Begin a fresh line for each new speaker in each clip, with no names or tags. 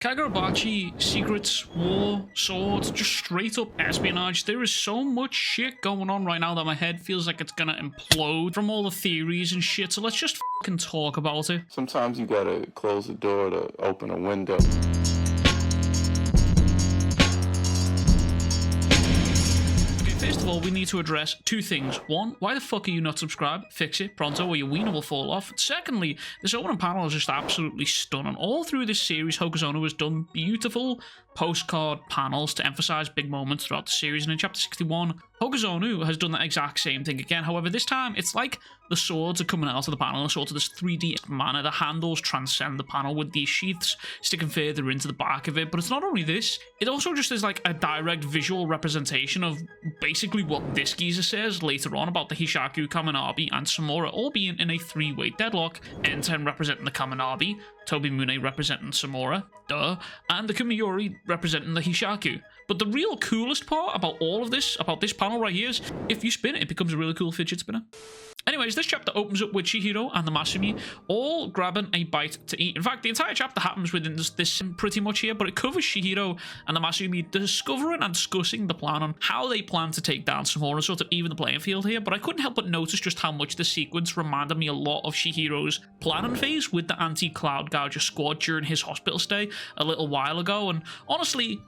Kagurabachi, secrets, war, swords, just straight up espionage. There is so much shit going on right now that my head feels like it's gonna implode from all the theories and shit, so let's just fucking talk about it.
Sometimes you gotta close the door to open a window.
First of all, we need to address two things. One, why the fuck are you not subscribed? Fix it pronto or your wiener will fall off. Secondly, this opening panel is just absolutely stunning. All through this series, Hokuzono has done beautiful postcard panels to emphasize big moments throughout the series, and in chapter 61, Hokuzono has done that exact same thing again. However, this time, it's like the swords are coming out of the panel in sort of this 3D manner. The handles transcend the panel with these sheaths sticking further into the back of it. But it's not only this, it also just is like a direct visual representation of basically what this geezer says later on about the Hishaku, Kamunabi, and Samura all being in a three-way deadlock. N10 representing the Kamunabi, Tobimune representing Samura, duh, and the Kumiyori representing the Hishaku. But the real coolest part about all of this, about this panel right here, is if you spin it, it becomes a really cool fidget spinner. Anyways, this chapter opens up with Chihiro and the Masumi all grabbing a bite to eat. In fact, the entire chapter happens within this pretty much here, but it covers Chihiro and the Masumi discovering and discussing the plan on how they plan to take down Samura, sort of even the playing field here. But I couldn't help but notice just how much the sequence reminded me a lot of Chihiro's planning phase with the anti-Cloud Gouger squad during his hospital stay a little while ago. And honestly,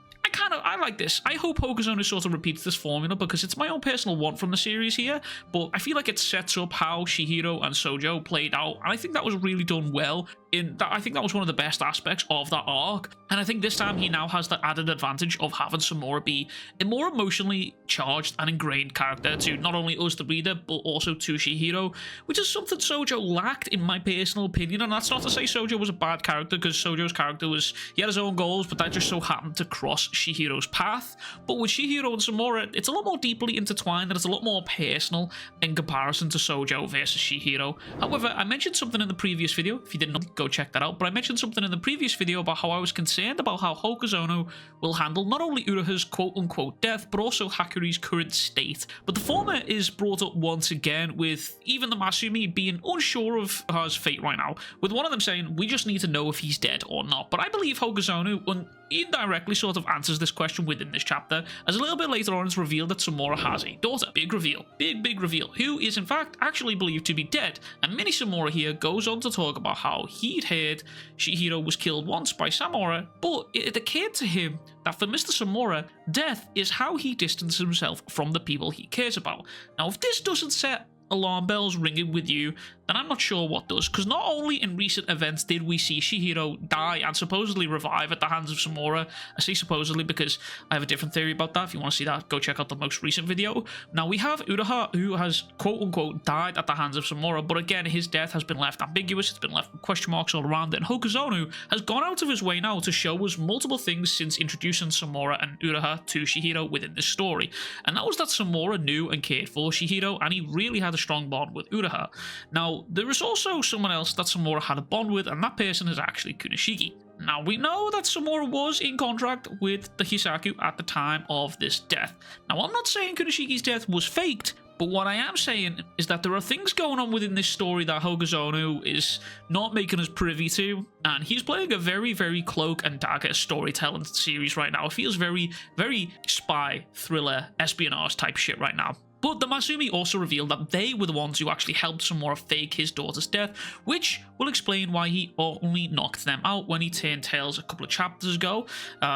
I like this. I hope Hokuzono sort of repeats this formula because it's my own personal want from the series here, but I feel like it sets up how Chihiro and Sojo played out, and I think that was really done well. I think that was one of the best aspects of that arc, and I think this time he now has the added advantage of having Samura be a more emotionally charged and ingrained character to not only us the reader, but also to Chihiro, which is something Sojo lacked in my personal opinion. And that's not to say Sojo was a bad character, because Sojo's character he had his own goals, but that just so happened to cross Chihiro's path. But with Chihiro and Samura, it's a lot more deeply intertwined and it's a lot more personal in comparison to Sojo versus Chihiro. However, I mentioned something in the previous video. If you did not, go check that out. But I mentioned something in the previous video about how I was concerned about how Hokuzono will handle not only Uraha's quote-unquote death, but also Hakuri's current state. But the former is brought up once again, with even the Masumi being unsure of Uraha's fate right now, with one of them saying, we just need to know if he's dead or not. But I believe Hokuzono indirectly sort of answers this question within this chapter, as a little bit later on it's revealed that Samura has a daughter. Big reveal. Big reveal. Who is in fact actually believed to be dead. And Mini Samura here goes on to talk about how he'd heard Chihiro was killed once by Samura, but it occurred to him that for Mr. Samura, death is how he distances himself from the people he cares about. Now, if this doesn't set alarm bells ringing with you, then I'm not sure what does, because not only in recent events did we see Chihiro die and supposedly revive at the hands of Samura. I say supposedly because I have a different theory about that. If you want to see that, go check out the most recent video. Now we have Uraha, who has quote-unquote died at the hands of Samura, but again, his death has been left ambiguous. It's been left with question marks all around it, and Hokuzono has gone out of his way now to show us multiple things since introducing Samura and Uraha to Chihiro within this story. And that was that Samura knew and cared for Chihiro, and he really had a strong bond with Uraha. Now, there is also someone else that Samura had a bond with, and that person is actually Kunishiki. Now, we know that Samura was in contract with the Hisaku at the time of this death. Now, I'm not saying Kunishiki's death was faked, but what I am saying is that there are things going on within this story that Hokuzono is not making us privy to, and he's playing a very, very cloak and dagger storytelling series right now. It feels very, very spy, thriller, espionage type shit right now. But the Masumi also revealed that they were the ones who actually helped Samura fake his daughter's death, which will explain why he only knocked them out when he turned tails a couple of chapters ago.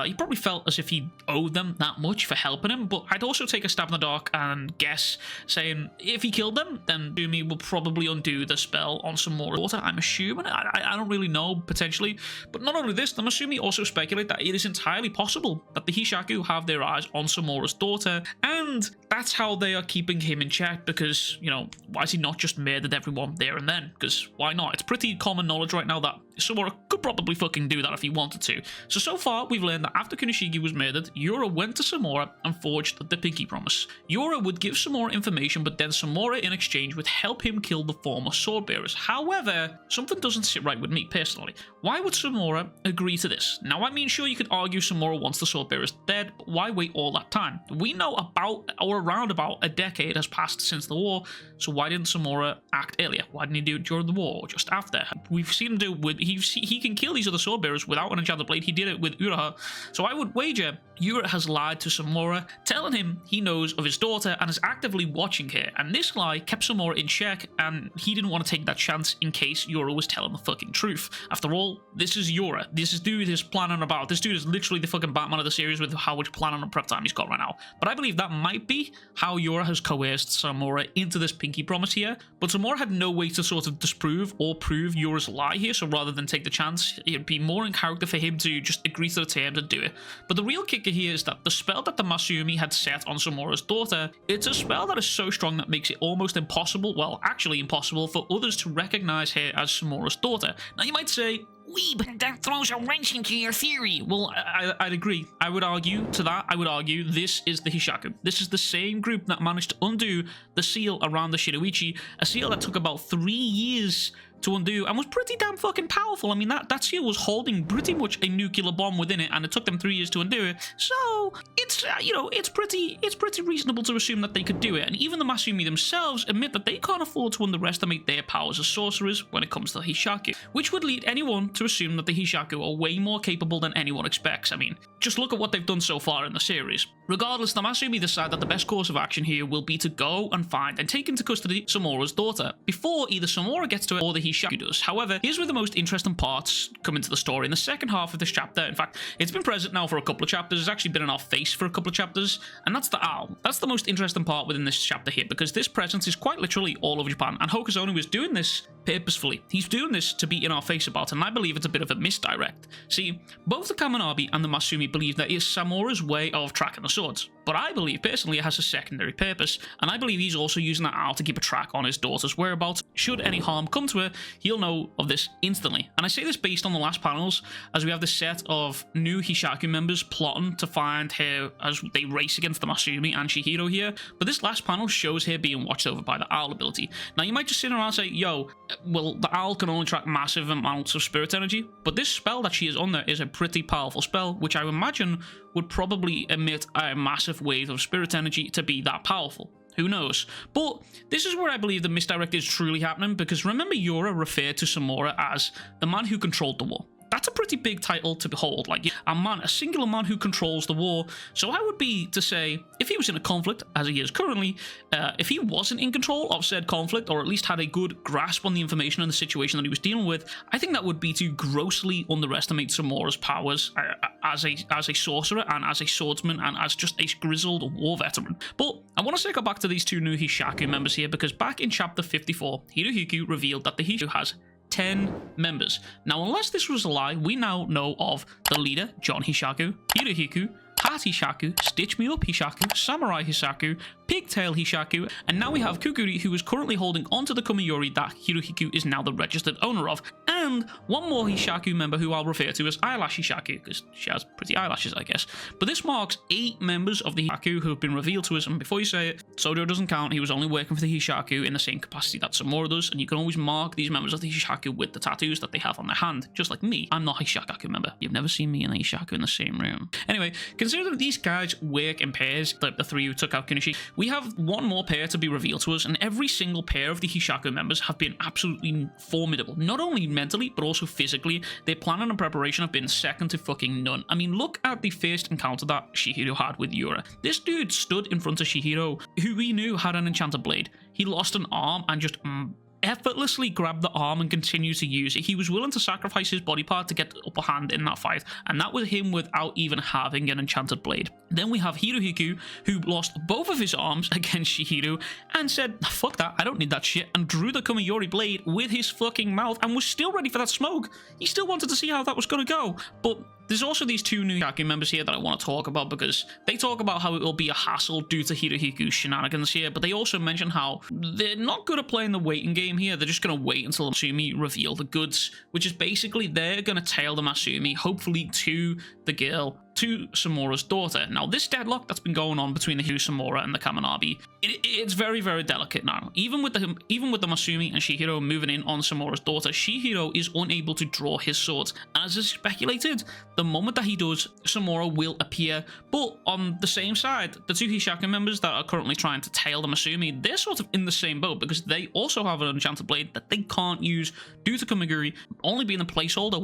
He probably felt as if he owed them that much for helping him, but I'd also take a stab in the dark and guess, saying if he killed them, then Masumi will probably undo the spell on Samura's daughter. I'm assuming. I don't really know, potentially. But not only this, the Masumi also speculate that it is entirely possible that the Hishaku have their eyes on Samura's daughter, and that's how they are keeping him in check, because, you know, why has he not just murdered everyone there and then? Because why not? It's pretty common knowledge right now that Samura could probably fucking do that if he wanted to. So far, we've learned that after Kunishiki was murdered, Yura went to Samura and forged the pinky promise. Yura would give Samura information, but then Samura in exchange would help him kill the former swordbearers. However, something doesn't sit right with me personally. Why would Samura agree to this? Now, I mean, sure, you could argue Samura wants the swordbearers dead, but why wait all that time? We know about, or around about, a decade has passed since the war, so why didn't Samura act earlier? Why didn't he do it during the war or just after? We've seen him do it with he can kill these other sword bearers without an enchanted blade. He did it with Uraha. So I would wager Ura has lied to Samura, telling him he knows of his daughter and is actively watching her. And this lie kept Samura in check, and he didn't want to take that chance in case Ura was telling the fucking truth. After all, this is Ura. This dude is planning about. This dude is literally the fucking Batman of the series with how much planning and prep time he's got right now. But I believe that might be how Ura has coerced Samura into this pinky promise here. But Samura had no way to sort of disprove or prove Ura's lie here, so rather than take the chance, it'd be more in character for him to just agree to the terms and do it. But the real kicker here is that the spell that the Masumi had set on Samura's daughter, it's a spell that is so strong that makes it almost impossible, well, actually impossible, for others to recognize her as Samura's daughter. Now you might say, Weeb, that throws a wrench into your theory. Well, I'd agree. I would argue to that. I would argue this is the Hishaku. This is the same group that managed to undo the seal around the Shinuchi, a seal that took about 3 years to undo and was pretty damn fucking powerful. I mean, that seal was holding pretty much a nuclear bomb within it, and it took them 3 years to undo it. So it's it's pretty reasonable to assume that they could do it. And even the Masumi themselves admit that they can't afford to underestimate their powers as sorcerers when it comes to the Hishaku, which would lead anyone to assume that the Hishaku are way more capable than anyone expects. I mean, just look at what they've done so far in the series. Regardless, the Masumi decide that the best course of action here will be to go and find and take into custody Samura's daughter before either Samura gets to it or the Hishaku does. However, here's where the most interesting parts come into the story in the second half of this chapter. In fact, it's been present now for a couple of chapters. It's actually been in our face for a couple of chapters, and that's the owl. That's the most interesting part within this chapter here, because this presence is quite literally all over Japan, and Hokusonu was doing this purposefully. He's doing this to be in our face about it, and I believe it's a bit of a misdirect. See, both the Kamunabi and the Masumi believe that it is Samura's way of tracking the swords, but I believe personally it has a secondary purpose, and I believe he's also using that owl to keep a track on his daughter's whereabouts. Should any harm come to her, he'll know of this instantly. And I say this based on the last panels, as we have this set of new Hishaku members plotting to find her as they race against the Masumi and Chihiro here, but this last panel shows her being watched over by the owl ability. Now you might just sit around and say, yo, well, the owl can only track massive amounts of spirit energy, but this spell that she is under is a pretty powerful spell, which I imagine would probably emit a massive wave of spirit energy to be that powerful. Who knows? But this is where I believe the misdirect is truly happening, because remember Yura referred to Samura as the man who controlled the war. That's a pretty big title to hold, like a singular man who controls the war. So I would be to say, if he was in a conflict, as he is currently, if he wasn't in control of said conflict, or at least had a good grasp on the information and the situation that he was dealing with, I think that would be to grossly underestimate Samura's powers as a sorcerer and as a swordsman and as just a grizzled war veteran. But I want to circle back to these two new Hishaku members here, because back in chapter 54, Hirohiko revealed that the Hishaku has 10 members. Now, unless this was a lie, we now know of the leader, John Hishaku, Hirohiko, Hat Hishaku, Stitch Me Up Hishaku, Samurai Hishaku, Pigtail Hishaku, and now we have Kukuri, who is currently holding onto the Kumiyori that Hirohiko is now the registered owner of, and one more Hishaku member who I'll refer to as Eyelash Hishaku, because she has pretty eyelashes, I guess. But this marks 8 members of the Hishaku who have been revealed to us, and before you say it, Sojo doesn't count. He was only working for the Hishaku in the same capacity that Samura does, and you can always mark these members of the Hishaku with the tattoos that they have on their hand, just like me. I'm not a Hishaku member. You've never seen me and a Hishaku in the same room. Anyway, considering that these guys work in pairs, like the 3 who took out Kunishi, we have one more pair to be revealed to us, and every single pair of the Hishaku members have been absolutely formidable, not only mentally but also physically. Their planning and preparation have been second to fucking none. I mean, look at the first encounter that Chihiro had with Yura. This dude stood in front of Chihiro, who we knew had an enchanted blade. He lost an arm and just effortlessly grabbed the arm and continued to use it. He was willing to sacrifice his body part to get the upper hand in that fight, and that was him without even having an enchanted blade. Then we have Hirohiko, who lost both of his arms against Chihiro and said, fuck that, I don't need that shit, and drew the Kumiyori blade with his fucking mouth and was still ready for that smoke. He still wanted to see how that was going to go. But there's also these 2 new Hishaku members here that I want to talk about, because they talk about how it will be a hassle due to Hirohiko's shenanigans here, but they also mention how they're not good at playing the waiting game here. They're just going to wait until the Masumi reveal the goods, which is basically they're going to tail the Masumi, hopefully to the girl, to Samura's daughter. Now, this deadlock that's been going on between the Hiro Samura and the Kamunabi, it's very, very delicate now. Even with the Masumi and Chihiro moving in on Samura's daughter, Chihiro is unable to draw his swords. As is speculated, the moment that he does, Samura will appear. But on the same side, the two Hishaku members that are currently trying to tail the Masumi, they're sort of in the same boat because they also have an enchanted blade that they can't use due to Kamiguri only being a placeholder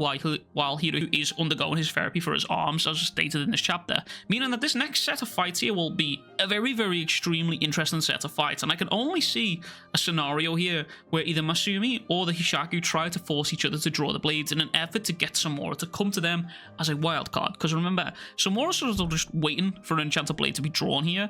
while Hiro is undergoing his therapy for his arms, as stated in this chapter, meaning that this next set of fights here will be a very, very extremely interesting set of fights, and I can only see a scenario here where either Masumi or the Hishaku try to force each other to draw the blades in an effort to get Samura to come to them as a wild card, because remember, Samura's sort of just waiting for an enchanted blade to be drawn here,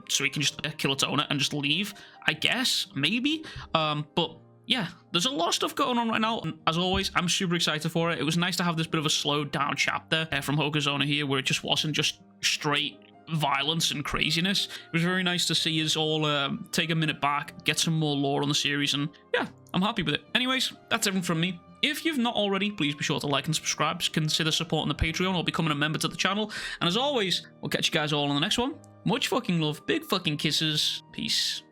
so he can just kill its owner and just leave, I guess, maybe, but yeah, there's a lot of stuff going on right now, and as always, I'm super excited for it. It was nice to have this bit of a slowed down chapter from Hokuzono here, where it just wasn't just straight violence and craziness. It was very nice to see us all take a minute back, get some more lore on the series, and yeah, I'm happy with it. Anyways, that's everything from me. If you've not already, please be sure to like and subscribe, consider supporting the Patreon or becoming a member to the channel, and as always, we'll catch you guys all on the next one. Much fucking love, big fucking kisses, peace.